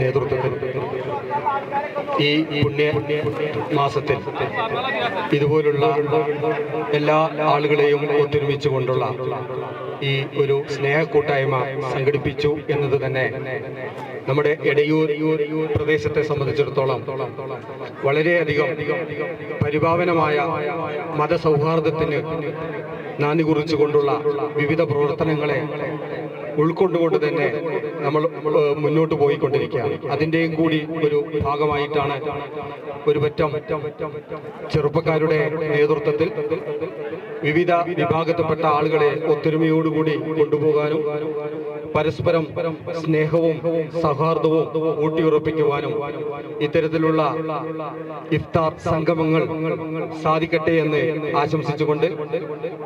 നേതൃത്വത്തിൽ ഈ പുണ്യ മാസത്തിൽ ഇതുപോലുള്ള എല്ലാ ആളുകളെയും ഒത്തൊരുമിച്ചു കൊണ്ടുള്ള ഈ ഒരു സ്നേഹ കൂട്ടായ്മ സംഘടിപ്പിച്ചു എന്നത് തന്നെ നമ്മുടെ എടയൂർ പ്രദേശത്തെ സംബന്ധിച്ചിടത്തോളം വളരെയധികം പരിപാവനമായ മതസൗഹാർദ്ദത്തിന് നാന്ദി കുറിച്ചുകൊണ്ടുള്ള വിവിധ പ്രവർത്തനങ്ങളെ ഉൾക്കൊണ്ടുകൊണ്ട് തന്നെ നമ്മൾ മുന്നോട്ട് പോയിക്കൊണ്ടിരിക്കുകയാണ്. അതിൻ്റെയും കൂടി ഒരു ഭാഗമായിട്ടാണ് ഒരു പറ്റം ചെറുപ്പക്കാരുടെ നേതൃത്വത്തിൽ വിവിധ വിഭാഗത്തിൽപ്പെട്ട ആളുകളെ ഒത്തൊരുമയോടുകൂടി കൊണ്ടുപോകാനും പരസ്പരം സ്നേഹവും സൗഹാർദ്ദവും ഊട്ടിയുറപ്പിക്കുവാനും ഇത്തരത്തിലുള്ള ഇഫ്താർ സംഗമങ്ങൾ സാധിക്കട്ടെ എന്ന് ആശംസിച്ചുകൊണ്ട്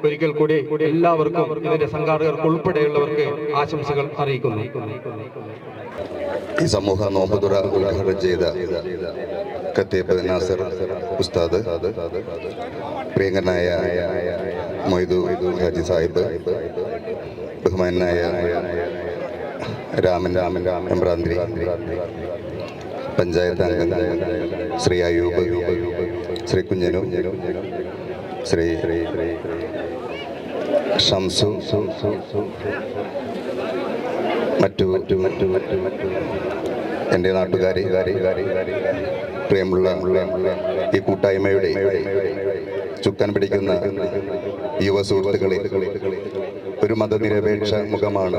ഒരിക്കൽ കൂടി എല്ലാവർക്കും ഇതിന്റെ സംഘാടകർക്ക് ഉൾപ്പെടെയുള്ളവർക്ക് ആശംസകൾ അറിയിക്കുന്നു. ഈ സമൂഹ നോമ്പുതുറ ഉദ്ഘാടനം ചെയ്ത കത്തേപ്പ് നാസർ ഉസ്താദ്, പ്രിയങ്കരനായ മൊയ്തു ഹാജി സാഹിബ്, ബഹുമാനായ രാമൻ എമ്പ്രാന്തി, പഞ്ചായത്ത് അംഗങ്ങൾ ശ്രീ അയൂബ്, ശ്രീ കുഞ്ഞനു, ശ്രീ ഷംസു, മറ്റു എൻ്റെ നാട്ടുകാരെ, പ്രിയമുള്ള ഈ കൂട്ടായ്മയുടെ ചുക്കാൻ പിടിക്കുന്ന യുവ സുഹൃത്തുക്കളെ, ഒരു മതനിരപേക്ഷ മുഖമാണ്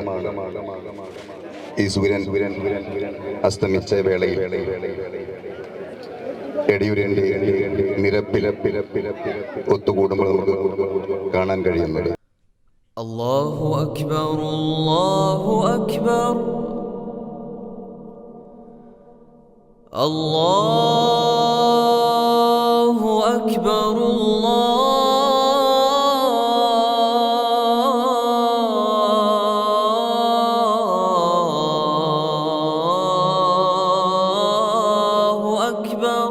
ഈ സൂര്യൻ അസ്തമിച്ച വേളയിൽ എടയൂരിൻ്റെ നിരപ്പിൽ ഒത്തുകൂടുമ്പോൾ നമുക്ക് കാണാൻ കഴിയുന്നത്. അല്ലാഹു അക്ബർ, അല്ലാഹു അക്ബർ, അല്ലാഹു അക്ബർ, അല്ലാഹു അക്ബർ.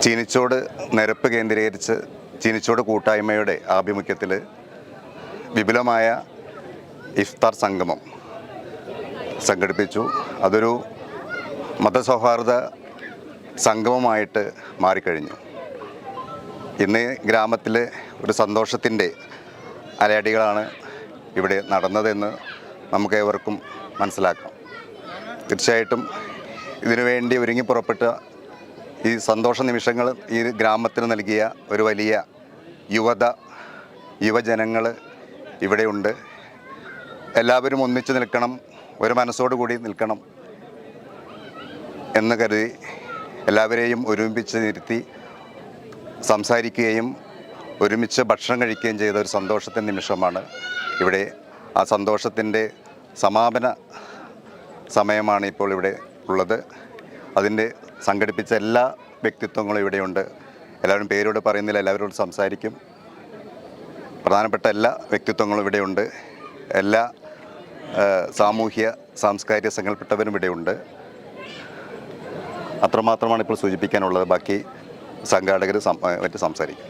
ചീനിച്ചോട് നിരപ്പ് കേന്ദ്രീകരിച്ച് ചീനിച്ചോട് കൂട്ടായ്മയുടെ ആഭിമുഖ്യത്തിൽ വിപുലമായ ഇഫ്താർ സംഗമം സംഘടിപ്പിച്ചു. അതൊരു മതസൗഹാർദ്ദ സംഗമമായിട്ട് മാറിക്കഴിഞ്ഞു. ഇന്ന് ഗ്രാമത്തിൽ ഒരു സന്തോഷത്തിൻ്റെ അലയടികളാണ് ഇവിടെ നടന്നതെന്ന് നമുക്ക് ഏവർക്കും മനസ്സിലാക്കാം. തീർച്ചയായിട്ടും ഇതിനുവേണ്ടി ഒരുങ്ങി പുറപ്പെട്ട ഈ സന്തോഷ നിമിഷങ്ങൾ ഈ ഗ്രാമത്തിന് നൽകിയ ഒരു വലിയ യുവജനങ്ങൾ ഇവിടെയുണ്ട്. എല്ലാവരും ഒന്നിച്ചു നിൽക്കണം, ഒരു മനസ്സോടുകൂടി നിൽക്കണം എന്ന് കരുതി എല്ലാവരെയും ഒരുമിച്ച് നിർത്തി സംസാരിക്കുകയും ഒരുമിച്ച് ഭക്ഷണം കഴിക്കുകയും ചെയ്ത ഒരു സന്തോഷത്തിൻ്റെ നിമിഷമാണ് ഇവിടെ. ആ സന്തോഷത്തിൻ്റെ സമാപന സമയമാണ് ഇപ്പോൾ ഇവിടെ ഉള്ളത്. അതിൻ്റെ സംഘടിപ്പിച്ച എല്ലാ വ്യക്തിത്വങ്ങളും ഇവിടെയുണ്ട്. എല്ലാവരും പേരോട് പറയുന്നില്ല, എല്ലാവരോടും സംസാരിക്കും. പ്രധാനപ്പെട്ട എല്ലാ വ്യക്തിത്വങ്ങളും ഇവിടെയുണ്ട്. എല്ലാ സാമൂഹ്യ സാംസ്കാരിക സംഘടനപ്പെട്ടവരും ഇവിടെയുണ്ട്. അത്രമാത്രമാണ് ഇപ്പോൾ സൂചിപ്പിക്കാനുള്ളത്. ബാക്കി സംഘാടകർ മറ്റ് സംസാരിക്കും.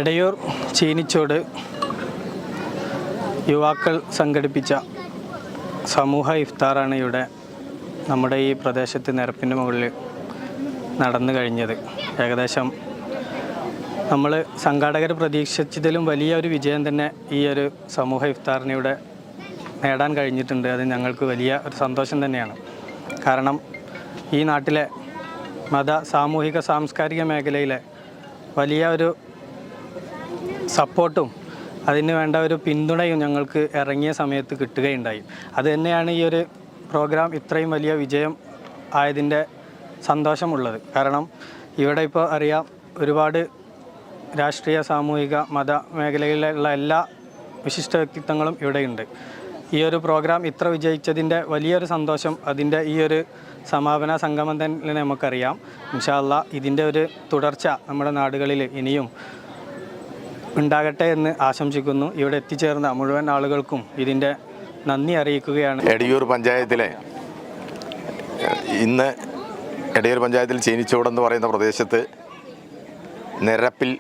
എടയൂർ ചീനിച്ചോട് യുവാക്കൾ സംഘടിപ്പിച്ച സമൂഹ ഇഫ്താറാണ് ഇവിടെ നമ്മുടെ ഈ പ്രദേശത്ത് നിരപ്പിൻ്റെ മുകളിൽ നടന്നു കഴിഞ്ഞത്. ഏകദേശം നമ്മൾ സംഘാടകർ പ്രതീക്ഷിച്ചതിലും വലിയൊരു വിജയം തന്നെ ഈ ഒരു സമൂഹ ഇഫ്താറിന് ഇവിടെ നേടാൻ കഴിഞ്ഞിട്ടുണ്ട്. അത് ഞങ്ങൾക്ക് വലിയ ഒരു സന്തോഷം തന്നെയാണ്. കാരണം ഈ നാട്ടിലെ സാമൂഹിക സാംസ്കാരിക മേഖലയിലെ വലിയ ഒരു സപ്പോർട്ടും അതിന് വേണ്ട ഒരു പിന്തുണയും ഞങ്ങൾക്ക് ഇറങ്ങിയ സമയത്ത് കിട്ടുകയുണ്ടായി. അത് തന്നെയാണ് ഈ ഒരു പ്രോഗ്രാം ഇത്രയും വലിയ വിജയം ആയതിൻ്റെ സന്തോഷമുള്ളത്. കാരണം ഇവിടെ ഇപ്പോൾ അറിയാം, ഒരുപാട് രാഷ്ട്രീയ സാമൂഹിക മത മേഖലയിലുള്ള എല്ലാ വിശിഷ്ട വ്യക്തിത്വങ്ങളും ഇവിടെയുണ്ട്. ഈ ഒരു പ്രോഗ്രാം ഇത്ര വിജയിച്ചതിൻ്റെ വലിയൊരു സന്തോഷം അതിൻ്റെ ഈ ഒരു സമാപന സംഗമം തന്നെ നമുക്കറിയാം. ഇൻഷാ അല്ലാഹ് ഇതിൻ്റെ ഒരു തുടർച്ച നമ്മുടെ നാടുകളിൽ ഇനിയും ഉണ്ടാകട്ടെ എന്ന് ആശംസിക്കുന്നു. ഇവിടെ എത്തിച്ചേർന്ന മുഴുവൻ ആളുകൾക്കും ഇതിൻ്റെ നന്ദി അറിയിക്കുകയാണ്. എടയൂർ പഞ്ചായത്തിലെ ഇന്ന് എടയൂർ പഞ്ചായത്തിൽ ചീനിച്ചോടെന്ന് പറയുന്ന പ്രദേശത്ത് നിരപ്പിൽ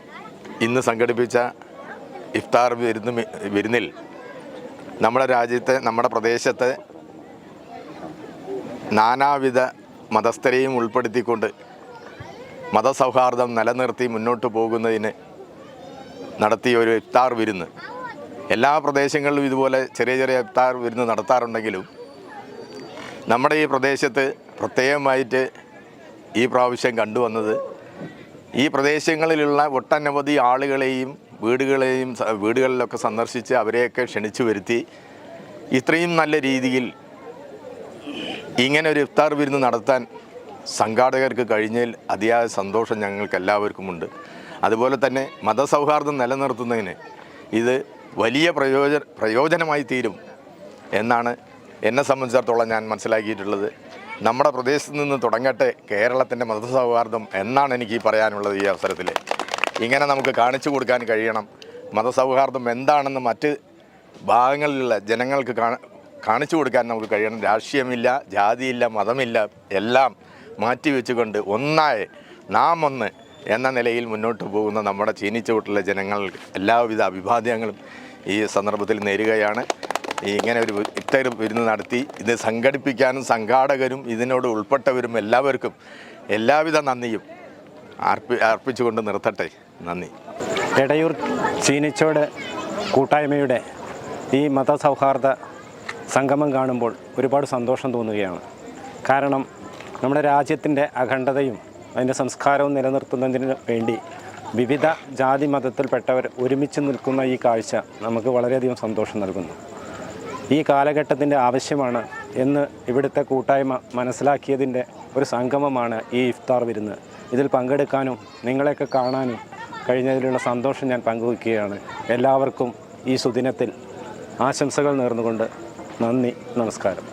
ഇന്ന് സംഘടിപ്പിച്ച ഇഫ്താർ വിരുന്നിൽ നമ്മുടെ രാജ്യത്തെ, നമ്മുടെ പ്രദേശത്തെ നാനാവിധ മതസ്ഥരെയും ഉൾപ്പെടുത്തിക്കൊണ്ട് മതസൗഹാർദ്ദം നിലനിർത്തി മുന്നോട്ട് പോകുന്നതിന് നടത്തിയ ഒരു ഇഫ്താർ വിരുന്ന്. എല്ലാ പ്രദേശങ്ങളിലും ഇതുപോലെ ചെറിയ ചെറിയ ഇഫ്താർ വിരുന്ന് നടത്താറുണ്ടെങ്കിലും നമ്മുടെ ഈ പ്രദേശത്ത് പ്രത്യേകമായിട്ട് ഈ പ്രാവശ്യം കണ്ടുവന്നത് ഈ പ്രദേശങ്ങളിലുള്ള ഒട്ടനവധി ആളുകളെയും വീടുകളിലൊക്കെ സന്ദർശിച്ച് അവരെയൊക്കെ ക്ഷണിച്ചു വരുത്തി ഇത്രയും നല്ല രീതിയിൽ ഇങ്ങനെ ഒരു ഇഫ്താർ വിരുന്ന് നടത്താൻ സംഘാടകർക്ക് കഴിഞ്ഞതിൽ അതിയായ സന്തോഷം ഞങ്ങൾക്ക് എല്ലാവർക്കുമുണ്ട്. അതുപോലെ തന്നെ മതസൗഹാർദ്ദം നിലനിർത്തുന്നതിന് ഇത് വലിയ പ്രയോജനമായി തീരും എന്നാണ് എന്നെ സംബന്ധിച്ചിടത്തോളം ഞാൻ മനസ്സിലാക്കിയിട്ടുള്ളത്. നമ്മുടെ പ്രദേശത്ത് നിന്ന് തുടങ്ങട്ടെ കേരളത്തിൻ്റെ മതസൗഹാർദ്ദം എന്നാണ് എനിക്ക് പറയാനുള്ളത്. ഈ അവസരത്തിൽ ഇങ്ങനെ നമുക്ക് കാണിച്ചു കൊടുക്കാൻ കഴിയണം. മതസൗഹാർദ്ദം എന്താണെന്ന് മറ്റ് ഭാഗങ്ങളിലുള്ള ജനങ്ങൾക്ക് കാണിച്ചു കൊടുക്കാൻ നമുക്ക് കഴിയണം. രാഷ്ട്രീയമില്ല, ജാതിയില്ല, മതമില്ല, എല്ലാം മാറ്റിവെച്ചുകൊണ്ട് ഒന്നായി നാം ഒന്ന് എന്ന നിലയിൽ മുന്നോട്ട് പോകുന്ന നമ്മുടെ ചീനിച്ചോട്ടിലെ ജനങ്ങൾ എല്ലാവിധ അഭിവാദ്യങ്ങളും ഈ സന്ദർഭത്തിൽ നേരുകയാണ്. ഇങ്ങനെ ഒരു ഇഫ്താർ വിരുന്ന് നടത്തി ഇത് സംഘടിപ്പിക്കാനും സംഘാടകരും ഇതിനോട് ഉൾപ്പെട്ടവരും എല്ലാവർക്കും എല്ലാവിധ നന്ദിയും അർപ്പിച്ചുകൊണ്ട് നിർത്തട്ടെ. നന്ദി. എടയൂർ ചീനിച്ചോട് കൂട്ടായ്മയുടെ ഈ മതസൗഹാർദ്ദ സംഗമം കാണുമ്പോൾ ഒരുപാട് സന്തോഷം തോന്നുകയാണ്. കാരണം നമ്മുടെ രാജ്യത്തിൻ്റെ അഖണ്ഡതയും അതിൻ്റെ സംസ്കാരവും നിലനിർത്തുന്നതിന് വേണ്ടി വിവിധ ജാതി മതത്തിൽപ്പെട്ടവർ ഒരുമിച്ച് നിൽക്കുന്ന ഈ കാഴ്ച നമുക്ക് വളരെയധികം സന്തോഷം നൽകുന്നു. ഈ കാലഘട്ടത്തിൻ്റെ ആവശ്യമാണ് എന്ന് ഇവിടുത്തെ കൂട്ടായ്മ മനസ്സിലാക്കിയതിൻ്റെ ഒരു സംഗമമാണ് ഈ ഇഫ്താർ വിരുന്ന്. ഇതിൽ പങ്കെടുക്കാനും നിങ്ങളെയൊക്കെ കാണാനും കഴിഞ്ഞതിലുള്ള സന്തോഷം ഞാൻ പങ്കുവയ്ക്കുകയാണ്. എല്ലാവർക്കും ഈ സുദിനത്തിൽ ആശംസകൾ നേർന്നുകൊണ്ട് നന്ദി, നമസ്കാരം.